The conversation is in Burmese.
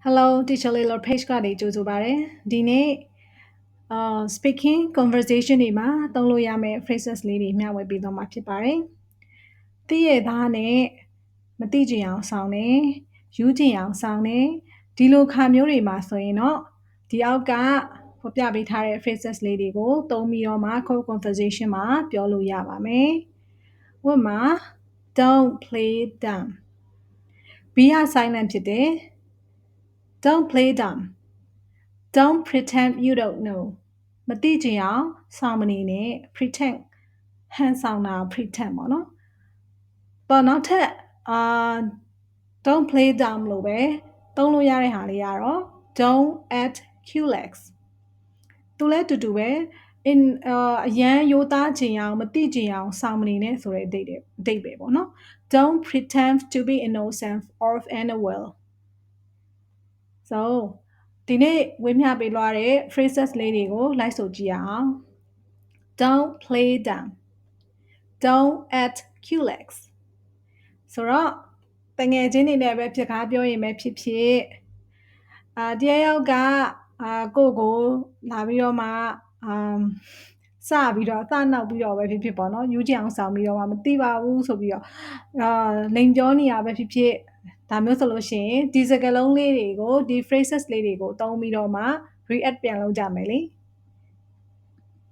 Hello teacher လေးလို့ page ကနေကြိုဆိုပါရစေဒီနေ့ speaking conversation တွေမှာသုံးလို့ရမယ့် phrases လေးတွေမျှဝေပေးသွားမှာဖြစ်ပါတယ်သိရသားနဲ့မသိကြအောင်ဆောင်နေယူကြအောင်ဆောင်နေဒီလိုခါမျိုးတွေမှာဆိုရင်တော့ဒီအောက်ကဖော်ပြပေးထားတဲ့ phrases လေးတွေကိုသုံးပြီးတော့မှ core conversation မှာပြောလို့ရပါမယ်ဥပမာ don't play dumb be silent ဖြစ်တယ်Don't play dumb. Don't pretend you don't know. မသိကြအောင်ဆောင်မနေနဲ့ pretend ဟန်ဆောင်တာ pretend ပေါ့နော်။တော့နောက်ထပ်don't play dumb လို့ပဲသုံးလို့ရတဲ့ဟာလေးကတော့ don't act clueless. သူလည်းတူတူပဲအရန်ရိုးသားကြအောင်မသိကြအောင်ဆောင်မနေနဲ့ဆိုတဲ့အဓိပ္ပာယ်ပေါ့နော်။ Don't pretend to be innocent or unaware. So ဒီနေ့ဝေမျှပေးလွှားတဲ့ phrases လေးတွေကိုလိုက်ဆိုကြည့်အောင် Don't play dumb Don't act clueless ဆိုတော့တငယ်ချင်းတွေနဲ့ပဲဖြစ်ကားပြောရင်ပဲဖြစ်ဖြစ်တရားရောက်ကကိုကိုလာပြီးတော့မှစနောက်ပြီးတော့ပဲဖြစ်ပေါ့နော်ယူကြအောင်ဆောင်ပြီးတော့မှမသိပါဘူးဆိုပြီးတော့လိန်ပြောနေရပဲဖြစ်ဒါမျိုးဆိုလို့ရှိရင်ဒီစကားလုံးလေးတွေကိုဒီ phrases လေးတွေကိုသုံးပြီးတော့မှ react ပြန်လုပ်ကြမယ်လေ